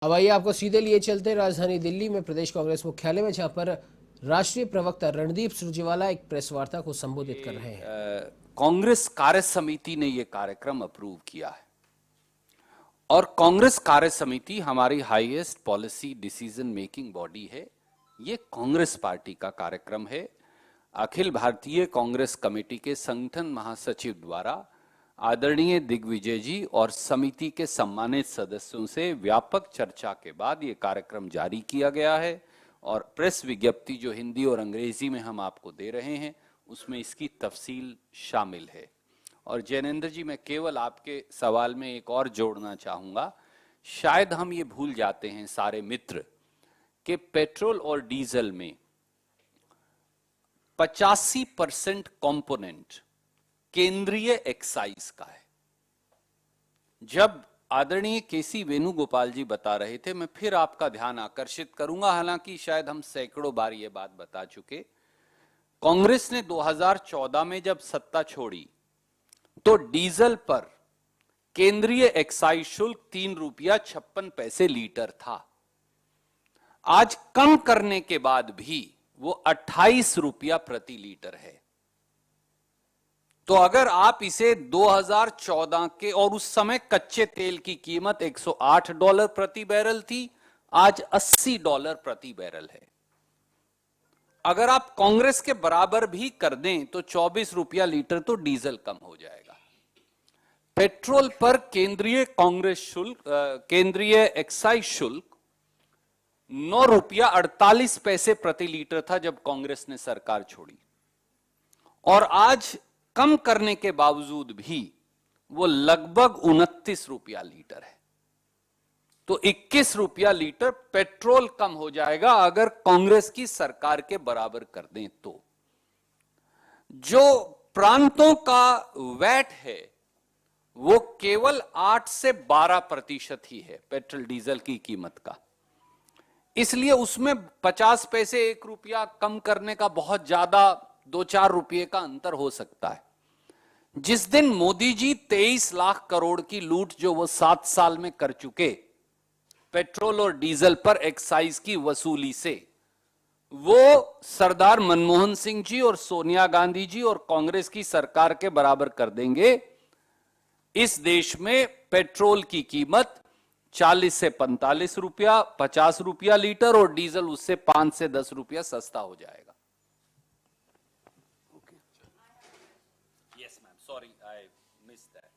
अब आइए आपको सीधे लिए चलते राजधानी दिल्ली में प्रदेश कांग्रेस मुख्यालय में, जहां पर राष्ट्रीय प्रवक्ता रणदीप सुरजेवाला एक प्रेस वार्ता को संबोधित कर रहे हैं। कांग्रेस कार्य समिति ने यह कार्यक्रम अप्रूव किया है और कांग्रेस कार्य समिति हमारी highest policy decision making body है। ये कांग्रेस पार्टी का कार्यक्रम है। अखिल भारतीय कांग्रेस कमेटी के संगठन महासचिव द्वारा आदरणीय दिग्विजय जी और समिति के सम्मानित सदस्यों से व्यापक चर्चा के बाद ये कार्यक्रम जारी किया गया है और प्रेस विज्ञप्ति जो हिंदी और अंग्रेजी में हम आपको दे रहे हैं उसमें इसकी तफसील शामिल है। और जैनेंद्र जी, मैं केवल आपके सवाल में एक और जोड़ना चाहूंगा। शायद हम ये भूल जाते हैं सारे मित्र कि पेट्रोल और डीजल में 85% कंपोनेंट केंद्रीय एक्साइज का है। जब आदरणीय केसी वेणुगोपाल जी बता रहे थे, मैं फिर आपका ध्यान आकर्षित करूंगा, हालांकि शायद हम सैकड़ों बार ये बात बता चुके। कांग्रेस ने 2014 में जब सत्ता छोड़ी तो डीजल पर केंद्रीय एक्साइज शुल्क 3 रुपया 56 पैसे लीटर था। आज कम करने के बाद भी वो 28 रुपया प्रति लीटर है। तो अगर आप इसे 2014 के, और उस समय कच्चे तेल की कीमत $108 प्रति बैरल थी, आज $80 प्रति बैरल है। अगर आप कांग्रेस के बराबर भी कर दें तो 24 रुपया लीटर तो डीजल कम हो जाएगा। पेट्रोल पर केंद्रीय कांग्रेस शुल्क, केंद्रीय एक्साइज शुल्क 9 रुपया 48 पैसे प्रति लीटर था जब कांग्रेस ने सरकार छोड़ी, और आज कम करने के बावजूद भी वो लगभग 29 रुपया लीटर है। तो 21 रुपया लीटर पेट्रोल कम हो जाएगा अगर कांग्रेस की सरकार के बराबर कर दें तो। जो प्रांतों का वैट है वो केवल 8 से 12% ही है पेट्रोल डीजल की कीमत का। इसलिए उसमें 50 पैसे 1 रुपया कम करने का बहुत ज्यादा 2-4 रुपये का अंतर हो सकता है। जिस दिन मोदी जी 23 लाख करोड़ की लूट जो वो 7 साल में कर चुके पेट्रोल और डीजल पर एक्साइज की वसूली से, वो सरदार मनमोहन सिंह जी और सोनिया गांधी जी और कांग्रेस की सरकार के बराबर कर देंगे, इस देश में पेट्रोल की कीमत 40 से 45 रुपया, 50 रुपया लीटर, और डीजल उससे 5 से 10 रुपया सस्ता हो जाएगा। Yes ma'am, sorry I miss that.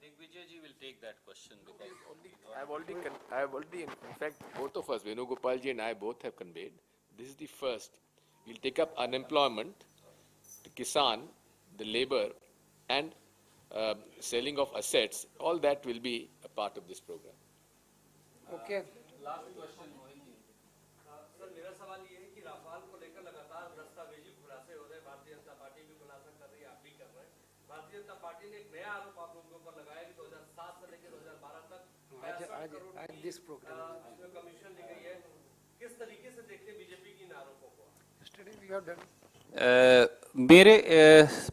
Digvijay ji will take that question because I have already, in fact, both of us, Venugopal ji and I both have conveyed. This is the first. We'll take up unemployment, the Kisan, the labor, and selling of assets. All that will be a part of this program. Okay. Last question, Mohin ji. Sir, मेरा सवाल ये है कि Rafale को लेकर लगातार दस्तावेजी खुलासे हो रहे हैं। भारतीय जनता पार्टी भी खुलासा कर रही है, आप भी कर रहे हैं। भारतीय जनता पार्टी ने एक नया आरोप आप लोगों के ऊपर लगाया कि 2007 से लेकर 2012 तक 65 करोड़ की कमीशन ली गई है। किस तरीके से देखते हैं बीजेपी की इन आरोपों को?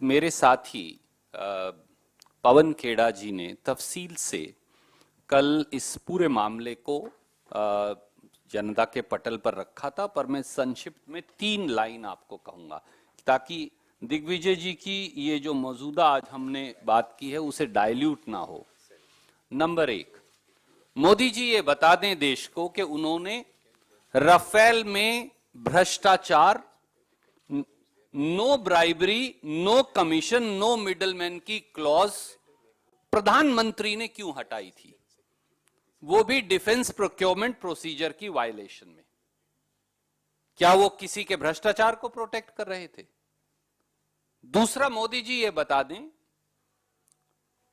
मेरे साथी पवन खेड़ा जी ने तफसील से कल इस पूरे मामले को जनता के पटल पर रखा था, पर मैं संक्षिप्त में 3 लाइन आपको कहूंगा ताकि दिग्विजय जी की ये जो मौजूदा आज हमने बात की है उसे डाइल्यूट ना हो। नंबर 1, मोदी जी ये बता दें देश को कि उन्होंने राफेल में भ्रष्टाचार, no bribery, no commission, no middleman की क्लॉज प्रधानमंत्री ने क्यों हटाई थी, वो भी डिफेंस प्रोक्योरमेंट प्रोसीजर की वायलेशन में। क्या वो किसी के भ्रष्टाचार को प्रोटेक्ट कर रहे थे? दूसरा, मोदी जी ये बता दें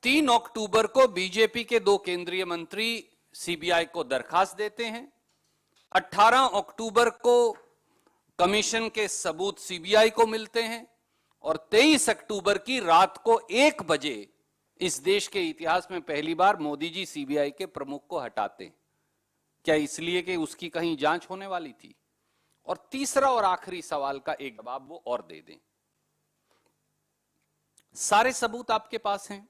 3 अक्टूबर को बीजेपी के 2 केंद्रीय मंत्री सीबीआई को दरखास्त देते हैं, 18 अक्टूबर को कमीशन के सबूत सीबीआई को मिलते हैं, और 23 अक्टूबर की रात को 1 बजे इस देश के इतिहास में पहली बार मोदी जी सीबीआई के प्रमुख को हटाते हैं। क्या इसलिए कि उसकी कहीं जांच होने वाली थी? और तीसरा और आखिरी सवाल का एक जवाब वो और दे दें। सारे सबूत आपके पास हैं,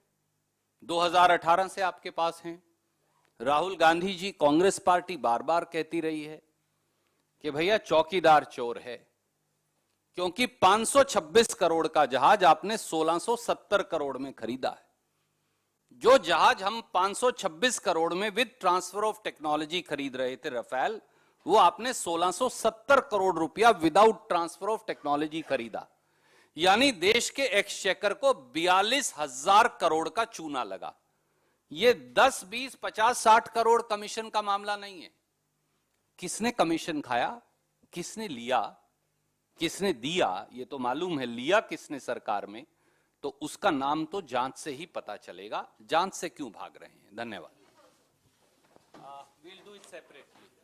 2018 से आपके पास हैं। राहुल गांधी जी, कांग्रेस पार्टी बार बार कहती रही है कि भैया चौकीदार चोर है, क्योंकि 526 करोड़ का जहाज आपने 1670 करोड़ में खरीदा है। जो जहाज हम 526 करोड़ में विद ट्रांसफर ऑफ टेक्नोलॉजी खरीद रहे थे रफेल, वो आपने 1670 करोड़ रुपया विदाउट ट्रांसफर ऑफ टेक्नोलॉजी खरीदा। यानी देश के एक्सचेकर को 42,000 करोड़ का चूना लगा। ये 10, 20, 50, 60 करोड़ कमीशन का मामला नहीं है। किसने कमीशन खाया, किसने लिया, किसने दिया, ये तो मालूम है। लिया किसने सरकार में, तो उसका नाम तो जांच से ही पता चलेगा। जांच से क्यों भाग रहे हैं? धन्यवाद। We'll do it separately.